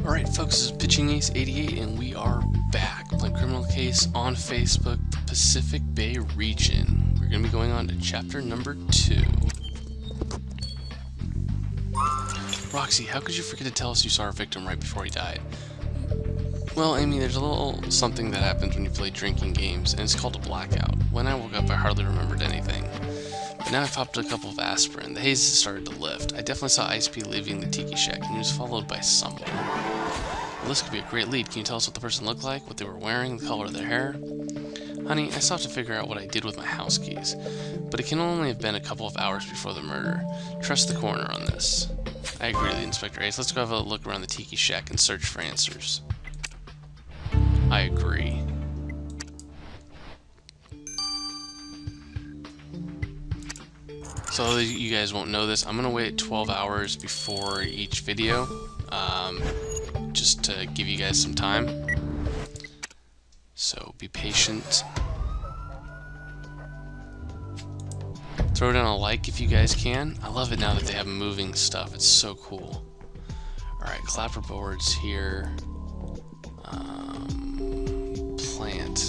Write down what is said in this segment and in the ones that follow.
Alright folks, this is Pitching Ace 88 and we are back playing Criminal Case on Facebook, the Pacific Bay region. We're going to be going on to chapter number 2. Roxy, how could you forget to tell us you saw our victim right before he died? Well, Amy, there's a little something that happens when you play drinking games, and it's called a blackout. When I woke up, I hardly remembered anything. But now I've popped a couple of aspirin. The haze has started to lift. I definitely saw ISP leaving the tiki shack, and he was followed by someone. Well, this could be a great lead. Can you tell us what the person looked like, what they were wearing, the color of their hair? Honey, I still have to figure out what I did with my house keys, but it can only have been a couple of hours before the murder. Trust the coroner on this. I agree with Inspector Ace. Let's go have a look around the tiki shack and search for answers. I agree. So you guys won't know this, I'm going to wait 12 hours before each video, just to give you guys some time. So be patient. Throw down a like if you guys can. I love it now that they have moving stuff. It's so cool. Alright, clapperboards here. Plant.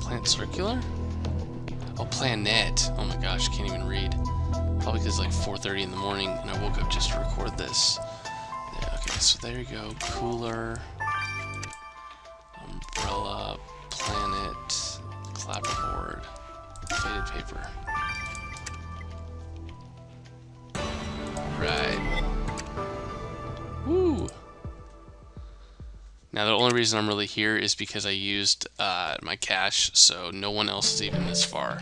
Plant circular? Oh, planet. Oh my gosh, can't even read. Probably because it's like 4:30 in the morning and I woke up just to record this. Yeah, okay, so there you go. Cooler. Umbrella. Planet. Clapperboard. Faded paper. Right. Woo! Now the only reason I'm really here is because I used my cache, so no one else is even this far.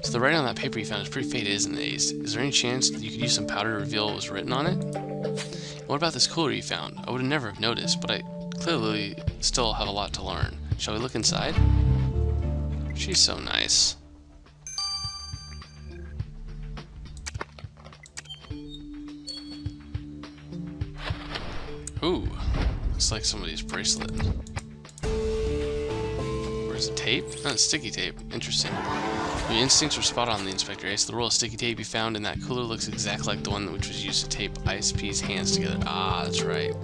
So the writing on that paper you found is pretty faded, isn't it, Ace? Is there any chance that you could use some powder to reveal what was written on it? What about this cooler you found? I would have never have noticed, but I clearly still have a lot to learn. Shall we look inside? She's so nice. Ooh. Looks like somebody's bracelet. Where's the tape? Oh, it's sticky tape. Interesting. Your instincts were spot on, the Inspector Ace. The roll of sticky tape you found in that cooler looks exactly like the one which was used to tape ISP's hands together. Ah, that's right.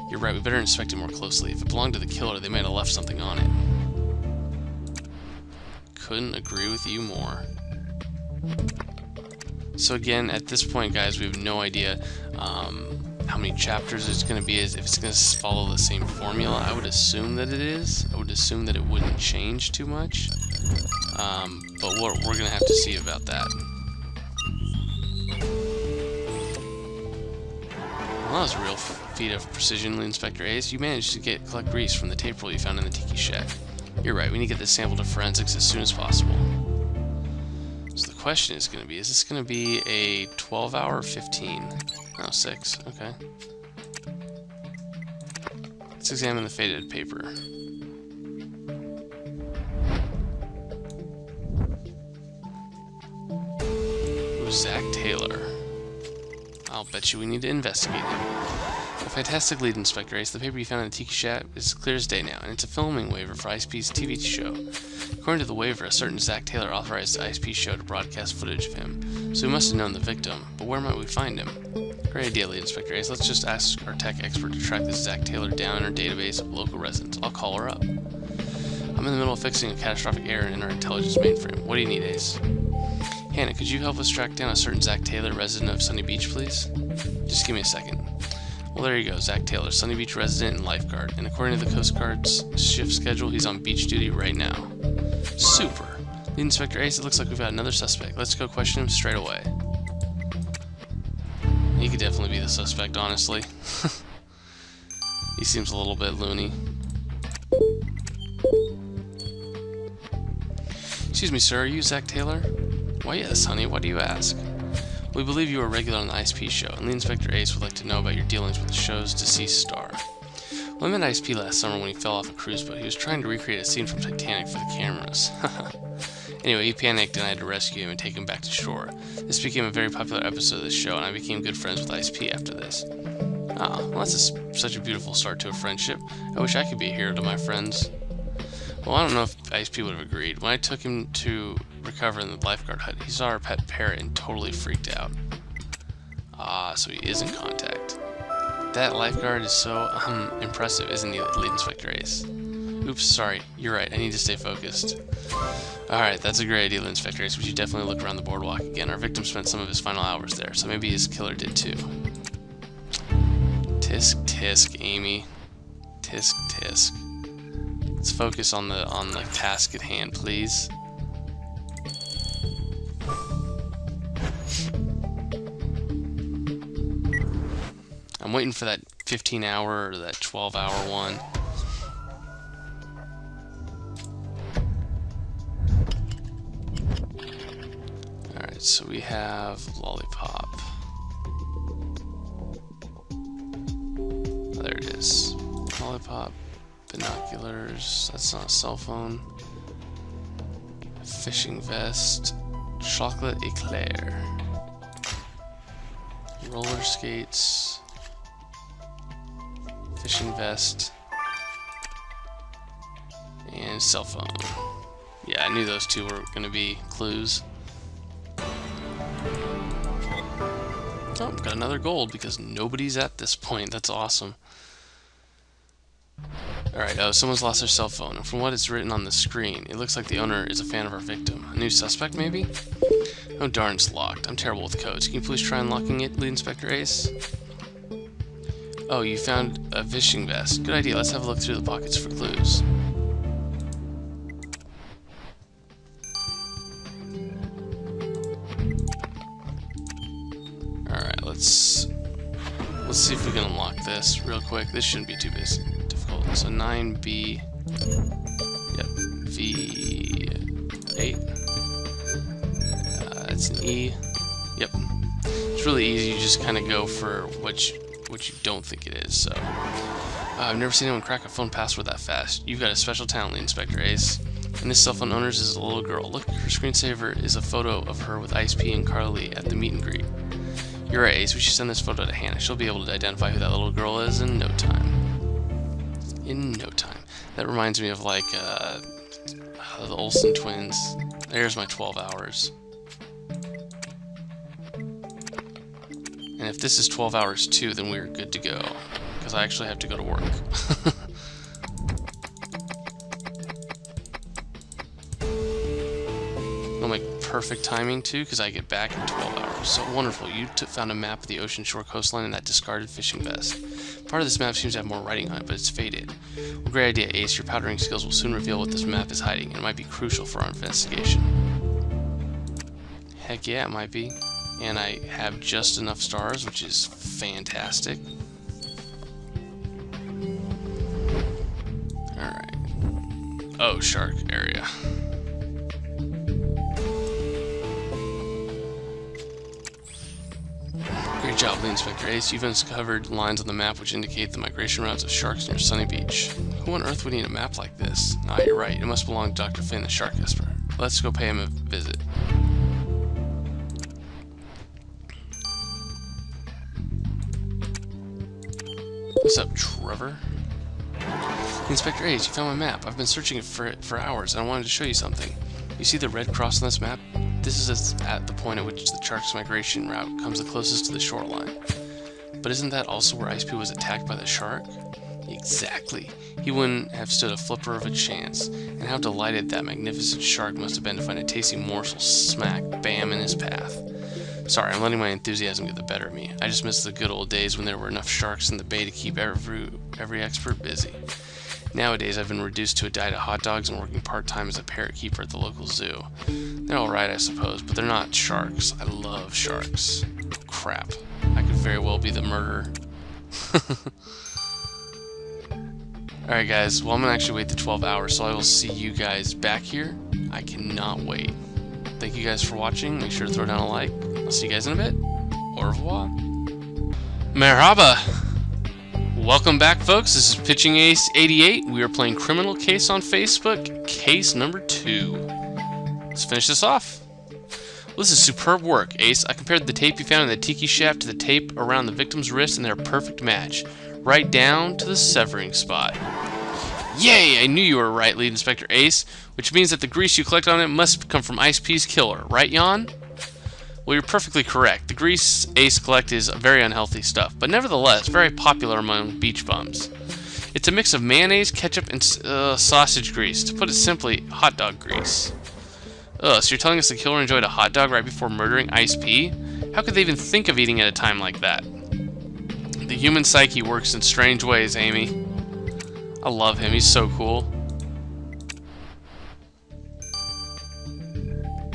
You're right, we better inspect it more closely. If it belonged to the killer, they might have left something on it. Couldn't agree with you more. So again, at this point, guys, we have no idea how many chapters it's going to be, if it's going to follow the same formula. I would assume that it is. I would assume that it wouldn't change too much. But we're going to have to see about that. Well, that was a real feat of precision, Inspector Ace. You managed to collect grease from the tape roll you found in the tiki shack. You're right, we need to get this sample to forensics as soon as possible. So the question is going to be, is this going to be a 12-hour or 15? Oh, 6. Okay. Let's examine the faded paper. Ooh, Zach Taylor. I'll bet you we need to investigate him. A fantastic lead, Inspector Ace. The paper you found in the tiki shack is clear as day now, and it's a filming waiver for ISP's TV show. According to the waiver, a certain Zach Taylor authorized the ISP show to broadcast footage of him, so he must have known the victim, but where might we find him? Great idea, Lead Inspector Ace. Let's just ask our tech expert to track this Zach Taylor down in our database of local residents. I'll call her up. I'm in the middle of fixing a catastrophic error in our intelligence mainframe. What do you need, Ace? Hannah, could you help us track down a certain Zach Taylor, resident of Sunny Beach, please? Just give me a second. Well, there you go, Zach Taylor, Sunny Beach resident and lifeguard. And according to the Coast Guard's shift schedule, he's on beach duty right now. Super. Lead Inspector Ace, it looks like we've got another suspect. Let's go question him straight away. He could definitely be the suspect, honestly. He seems a little bit loony. Excuse me, sir, are you Zach Taylor? Why, yes, honey, why do you ask? We believe you are regular on the ISP show, and the Inspector Ace would like to know about your dealings with the show's deceased star. Well, I met ISP last summer when he fell off a cruise boat. He was trying to recreate a scene from Titanic for the cameras. Anyway, he panicked and I had to rescue him and take him back to shore. This became a very popular episode of the show, and I became good friends with ISP after this. Ah, well, that's such a beautiful start to a friendship. I wish I could be a hero to my friends. Well, I don't know if ISP would have agreed. When I took him to recover in the lifeguard hut, he saw our pet parrot and totally freaked out. Ah, so he is in contact. That lifeguard is so impressive, isn't he, Lead Inspector Ace? Oops, sorry. You're right. I need to stay focused. Alright, that's a great idea, Lead Inspector Ace. We should definitely look around the boardwalk again. Our victim spent some of his final hours there, so maybe his killer did too. Tisk, tisk, Amy. Tisk, tisk. Let's focus on the task at hand, please. I'm waiting for that 15-hour or that 12-hour one. Alright, so we have Lollipop. Oh, there it is. Lollipop, binoculars, that's not a cell phone. Fishing vest, chocolate eclair. Roller skates. Fishing vest, and cell phone. Yeah, I knew those two were going to be clues. Oh, got another gold because nobody's at this point. That's awesome. Alright, oh, someone's lost their cell phone, and from what is written on the screen, it looks like the owner is a fan of our victim. A new suspect, maybe? Oh darn, it's locked. I'm terrible with codes. Can you please try unlocking it, Lead Inspector Ace? Oh, you found a fishing vest. Good idea. Let's have a look through the pockets for clues. Alright, let's see if we can unlock this real quick. This shouldn't be too difficult. So 9B. Yep. V8. That's an E. Yep. It's really easy. You just kind of go for what you don't think it is. So I've never seen anyone crack a phone password that fast. You've got a special talent, Lead Inspector Ace. And this cell phone owner's is a little girl. Look, her screensaver is a photo of her with Ice P and Carly at the meet and greet. You're right, Ace. We should send this photo to Hannah. She'll be able to identify who that little girl is in no time. In no time. That reminds me of like the Olsen twins. There's my 12 hours. And if this is 12 hours too, then we're good to go. Because I actually have to go to work. It'll make perfect timing too, because I get back in 12 hours. So wonderful. You found a map of the ocean shore coastline in that discarded fishing vest. Part of this map seems to have more writing on it, but it's faded. Well, great idea, Ace. Your powdering skills will soon reveal what this map is hiding, and it might be crucial for our investigation. Heck yeah, it might be. And I have just enough stars, which is fantastic. Alright. Oh, shark area. Great job, Lead Inspector Ace. You've uncovered lines on the map which indicate the migration routes of sharks near Sunny Beach. Who on earth would need a map like this? Ah, you're right. It must belong to Dr. Finn, the shark expert. Let's go pay him a visit. What's up, Trevor? Inspector Ace, you found my map. I've been searching it for hours, and I wanted to show you something. You see the red cross on this map? This is at the point at which the shark's migration route comes the closest to the shoreline. But isn't that also where Ice P was attacked by the shark? Exactly. He wouldn't have stood a flipper of a chance. And how delighted that magnificent shark must have been to find a tasty morsel smack bam in his path. Sorry, I'm letting my enthusiasm get the better of me. I just miss the good old days when there were enough sharks in the bay to keep every expert busy. Nowadays, I've been reduced to a diet of hot dogs and working part-time as a parrot keeper at the local zoo. They're alright, I suppose, but they're not sharks. I love sharks. Crap. I could very well be the murderer. Alright guys, well I'm going to actually wait the 12 hours, so I will see you guys back here. I cannot wait. Thank you guys for watching. Make sure to throw down a like. I'll see you guys in a bit. Au revoir. Merhaba. Welcome back, folks. This is Pitching Ace 88. We are playing Criminal Case on Facebook, case number 2. Let's finish this off. Well, this is superb work, Ace. I compared the tape you found in the tiki shaft to the tape around the victim's wrist, and they're a perfect match. Right down to the severing spot. Yay! I knew you were right, Lead Inspector Ace, which means that the grease you collect on it must come from Ice P's killer, right, Jan? Well, you're perfectly correct. The grease Ace collects is very unhealthy stuff, but nevertheless very popular among beach bums. It's a mix of mayonnaise, ketchup, and sausage grease. To put it simply, hot dog grease. Ugh, so you're telling us the killer enjoyed a hot dog right before murdering Ice P? How could they even think of eating at a time like that? The human psyche works in strange ways, Amy. I love him, he's so cool.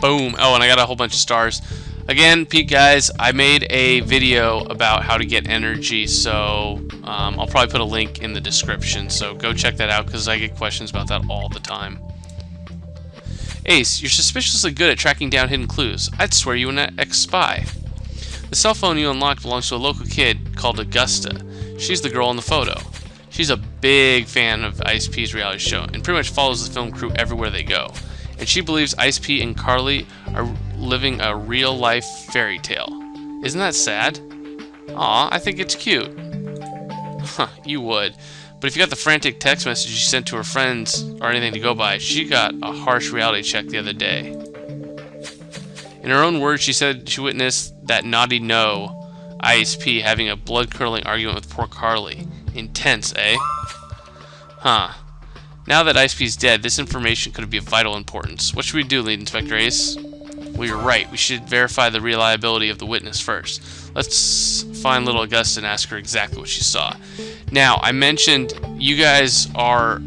Boom. Oh, and I got a whole bunch of stars. Again, Pete, guys, I made a video about how to get energy, so I'll probably put a link in the description, so go check that out because I get questions about that all the time. Ace, you're suspiciously good at tracking down hidden clues. I'd swear you an ex-spy. The cell phone you unlocked belongs to a local kid called Augusta. She's the girl in the photo. She's a big fan of Ice P's reality show and pretty much follows the film crew everywhere they go. And she believes Ice P and Carly are living a real-life fairy tale. Isn't that sad? Aw, I think it's cute. Huh, you would. But if you got the frantic text message she sent to her friends or anything to go by, she got a harsh reality check the other day. In her own words, she said she witnessed that naughty no, Ice P, having a blood-curdling argument with poor Carly. Intense, eh? Huh. Now that Ice P's dead, this information could be of vital importance. What should we do, Lead Inspector Ace? Well, you're right. We should verify the reliability of the witness first. Let's find little Augusta and ask her exactly what she saw. Now, I mentioned you guys are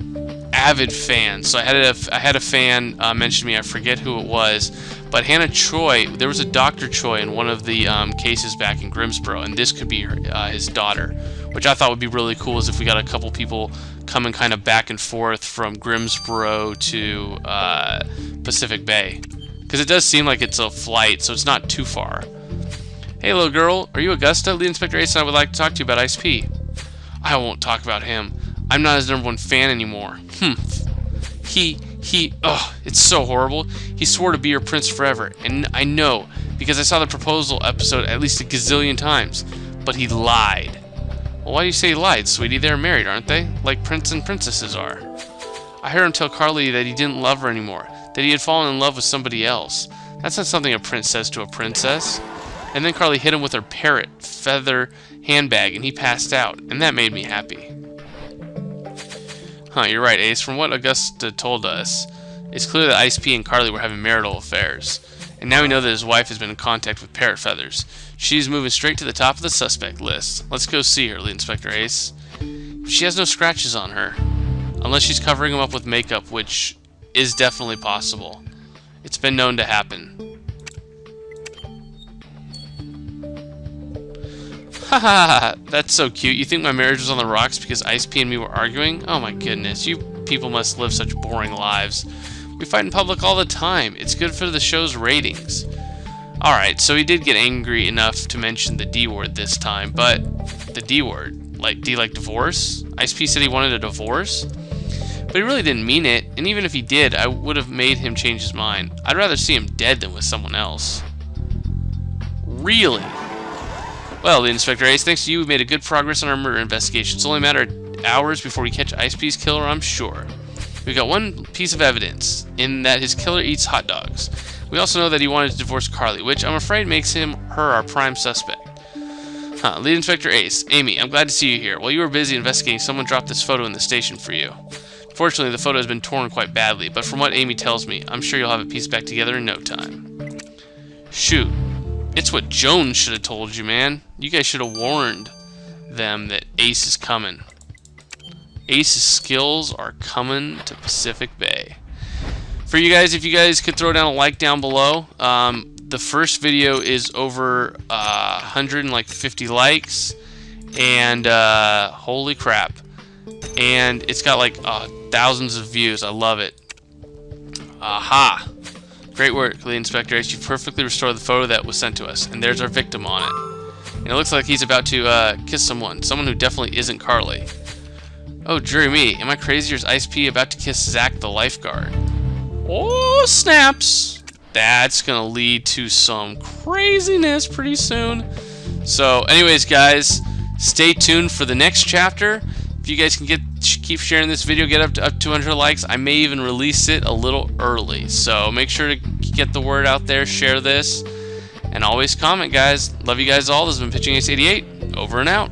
avid fans. So I had a fan mention me. I forget who it was, but Hannah Choi. There was a Dr. Choi in one of the cases back in Grimsboro, and this could be his daughter, which I thought would be really cool. Is if we got a couple people coming kind of back and forth from Grimsboro to Pacific Bay, because it does seem like it's a flight, so it's not too far. Hey, little girl, are you Augusta? Lead Inspector Ace and I would like to talk to you about Ice P. I won't talk about him. I'm not his #1 fan anymore. It's so horrible. He swore to be your prince forever, and I know, because I saw the proposal episode at least a gazillion times, but he lied. Well, why do you say he lied, sweetie? They're married, aren't they? Like prince and princesses are. I heard him tell Carly that he didn't love her anymore, that he had fallen in love with somebody else. That's not something a prince says to a princess. And then Carly hit him with her parrot feather handbag, and he passed out, and that made me happy. Huh, you're right, Ace. From what Augusta told us, it's clear that Ice P and Carly were having marital affairs. And now we know that his wife has been in contact with parrot feathers. She's moving straight to the top of the suspect list. Let's go see her, Lead Inspector Ace. She has no scratches on her, unless she's covering them up with makeup, which is definitely possible. It's been known to happen. Haha, that's so cute. You think my marriage was on the rocks because Ice P and me were arguing? Oh my goodness, you people must live such boring lives. We fight in public all the time. It's good for the show's ratings. Alright, so he did get angry enough to mention the D word this time, but the D word, like D like divorce? Ice P said he wanted a divorce? But he really didn't mean it, and even if he did, I would have made him change his mind. I'd rather see him dead than with someone else. Really? Well, the Inspector Ace, thanks to you, we've made a good progress on our murder investigation. It's only a matter of hours before we catch Ice P's killer, I'm sure. We've got one piece of evidence, in that his killer eats hot dogs. We also know that he wanted to divorce Carly, which I'm afraid makes her our prime suspect. Lead Inspector Ace. Amy, I'm glad to see you here. While you were busy investigating, someone dropped this photo in the station for you. Fortunately, the photo has been torn quite badly, but from what Amy tells me, I'm sure you'll have it pieced back together in no time. Shoot. It's what Jones should have told you, man. You guys should have warned them that Ace is coming. Ace's skills are coming to Pacific Bay. For you guys, if you guys could throw down a like down below. The first video is over 150 likes, and holy crap. And it's got like thousands of views. I love it. Aha! Great work, Lead Inspector Ace. You perfectly restored the photo that was sent to us, and there's our victim on it. And it looks like he's about to kiss someone who definitely isn't Carly. Oh, dear me, am I crazy or is Ice P about to kiss Zach the lifeguard? Oh, snaps! That's gonna lead to some craziness pretty soon. So, anyways, guys, stay tuned for the next chapter. If you guys can keep sharing this video, get up to 200 likes, I may even release it a little early. So make sure to get the word out there, share this, And always comment, guys. Love you guys all. This has been Pitching Ace 88. Over and out.